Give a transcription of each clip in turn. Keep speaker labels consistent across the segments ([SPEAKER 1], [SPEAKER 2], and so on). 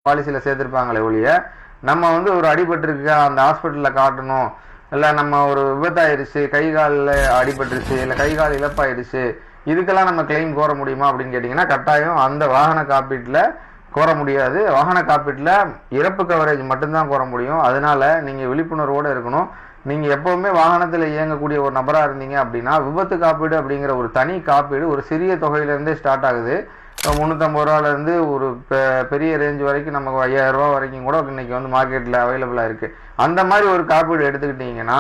[SPEAKER 1] பாலிசியில சேர்த்திருப்பாங்களே ஒழிய நம்ம வந்து ஒரு அடிபட்டிருக்கு அந்த ஹாஸ்பிட்டல்ல காட்டணும், இல்ல நம்ம ஒரு விபத்தாயிருச்சு, கை காலில் அடிபட்டுருச்சு, இல்ல கை கால் இழப்பாயிருச்சு, இதுக்கெல்லாம் நம்ம கிளைம் கோர முடியுமா அப்படின்னு கேட்டீங்கன்னா கட்டாயம் அந்த வாகன காப்பீட்டுல கோர முடியாது. வாகன காப்பீட்டுல இறப்பு கவரேஜ் மட்டும்தான் கோர முடியும். அதனால நீங்க விழிப்புணர்வோட இருக்கணும். நீங்க எப்பவுமே வாகனத்துல இயங்கக்கூடிய ஒரு நபரா இருந்தீங்க அப்படின்னா விபத்து காப்பீடு அப்படிங்கிற ஒரு தனி காப்பீடு ஒரு சிறிய தொகையிலிருந்தே ஸ்டார்ட் ஆகுது. 350 ரூபாயில இருந்து ஒரு பெரிய ரேஞ்ச் வரைக்கும் நமக்கு 5000 ரூபாய் வரைக்கும் கூட இன்னைக்கு வந்து மார்க்கெட்ல அவைலபிளா இருக்கு. அந்த மாதிரி ஒரு காப்பீடு எடுத்துக்கிட்டீங்கன்னா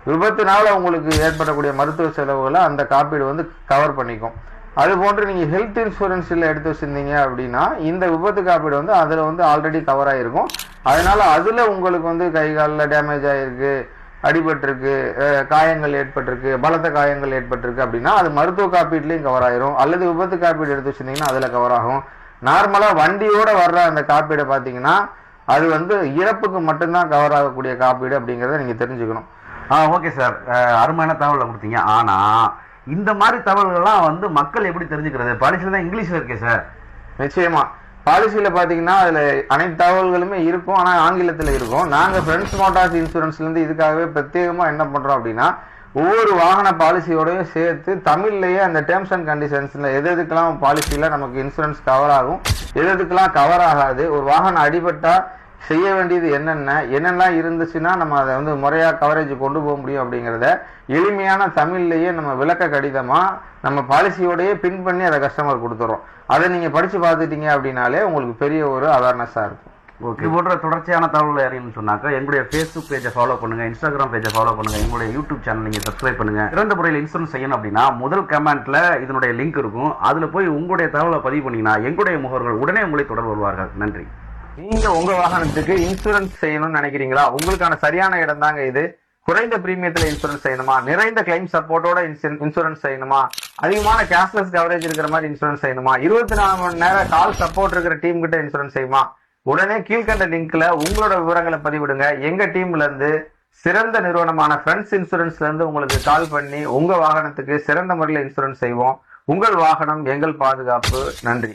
[SPEAKER 1] விபத்துனால உங்களுக்கு ஏற்படக்கூடிய மருத்துவ செலவுகளை அந்த காப்பீடு வந்து கவர் பண்ணிக்கும். அது போன்று நீங்க ஹெல்த் இன்சூரன்ஸ்ல எடுத்து வச்சிருந்தீங்க அப்படின்னா இந்த விபத்து காப்பீடு வந்து அதுல வந்து ஆல்ரெடி கவர் ஆயிருக்கும். அதனால அதுல உங்களுக்கு வந்து கை காலில் டேமேஜ் ஆயிருக்கு, அடிபட்டிருக்கு, காயங்கள் ஏற்பட்டிருக்கு, பலத்த காயங்கள் ஏற்பட்டிருக்கு அப்படின்னா அது மருத்துவ காப்பீட்லயும் கவர் ஆயிரும். அல்லது விபத்து காப்பீடு எடுத்து வச்சிருந்தீங்கன்னா அதுல கவர் ஆகும். நார்மலா வண்டியோட வர்ற அந்த காப்பீடை பாத்தீங்கன்னா அது வந்து இறப்புக்கு மட்டும்தான் கவர் ஆகக்கூடிய காப்பீடு அப்படிங்கறத நீங்க தெரிஞ்சுக்கணும்.
[SPEAKER 2] ஓகே சார், அருமையான தகவலை கொடுத்தீங்க. ஆனா இந்த மாதிரி தகவல்கள்லாம் வந்து மக்கள் எப்படி தெரிஞ்சுக்கிறது? பாலிசில தான் இங்கிலீஷ்ல இருக்கே சார்.
[SPEAKER 1] நிச்சயமா பாலிசியில பாத்தீங்கன்னா அதுல அனைத்து தகவல்களுமே இருக்கும், ஆனா ஆங்கிலத்துல இருக்கும். நாங்க ஃப்ரெண்ட்ஸ் மோட்டார்ஸ் இன்சூரன்ஸ்ல இருந்து இதுக்காகவே பிரத்யேகமா என்ன பண்றோம் அப்படின்னா ஒவ்வொரு வாகன பாலிசியோடய சேர்த்து தமிழ்லயே அந்த டேர்ம்ஸ் அண்ட் கண்டிஷன்ஸ்ல எதுக்கெல்லாம் பாலிசியில நமக்கு இன்சூரன்ஸ் கவர் ஆகும், எதுக்கெல்லாம் கவர் ஆகாது, ஒரு வாகனம் அடிபட்டா செய்ய வேண்டியது என்னெல்லாம் இருந்துச்சுன்னா நம்ம அதை வந்து முறையா கவரேஜ் கொண்டு போக முடியும் அப்படிங்கிறத எளிமையான தமிழ்லயே நம்ம விளக்க கடிதமா நம்ம பாலிசியோடயே பின் பண்ணி அதை கஸ்டமர் கொடுத்துறோம். அதை நீங்க படிச்சு பார்த்துட்டீங்க அப்படின்னாலே உங்களுக்கு பெரிய ஒரு அவேர்னஸா இருக்கும்.
[SPEAKER 2] இது போன்ற தொடர்ச்சியான தகவல் அறியணும்னு சொன்னாக்கா எங்களுடைய ஃபேஸ்புக் பேஜை ஃபாலோ பண்ணுங்க, இன்ஸ்டாகிராம் பேஜை ஃபாலோ பண்ணுங்க, எங்களுடைய யூடியூப் சேனல் நீங்க சப்ஸ்கிரைப் பண்ணுங்க. சிறந்த முறையில் இன்சூரன்ஸ் செய்யணும் அப்படின்னா முதல் கமெண்ட்ல இதனுடைய லிங்க் இருக்கும், அதுல போய் உங்களுடைய தகவலை பதிவு பண்ணீங்கன்னா எங்களுடைய முகவர்கள் உடனே உங்களை தொடர்பு வருவார்கள். நன்றி.
[SPEAKER 1] நீங்க உங்க வாகனத்துக்கு இன்சூரன்ஸ் செய்யணும்னு நினைக்கிறீங்களா? உங்களுக்கான சரியான இடம் தாங்க இது. குறைந்த பிரீமியத்துல இன்சூரன்ஸ் செய்யணுமா, நிறைந்த கிளைம் சப்போர்ட்டோட இன்சூரன்ஸ் செய்யணுமா, அதிகமான கேஷ்லெஸ் கவரேஜ் இருக்கிற மாதிரி இன்சூரன்ஸ் செய்யணுமா, 24 மணி நேரம் கால் சப்போர்ட் இருக்கிற டீம் கிட்ட இன்சூரன்ஸ் செய்யுமா? உடனே கீழ்கண்ட லிங்க்ல உங்களோட விவரங்களை பதிவிடுங்க. எங்க டீம்ல இருந்து சிறந்த நிறுவனமான ஃப்ரெண்ட்ஸ் இன்சூரன்ஸ்ல இருந்து உங்களுக்கு கால் பண்ணி உங்க வாகனத்துக்கு சிறந்த முறையில் இன்சூரன்ஸ் செய்வோம். உங்கள் வாகனம் எங்கள் பாதுகாப்பு. நன்றி.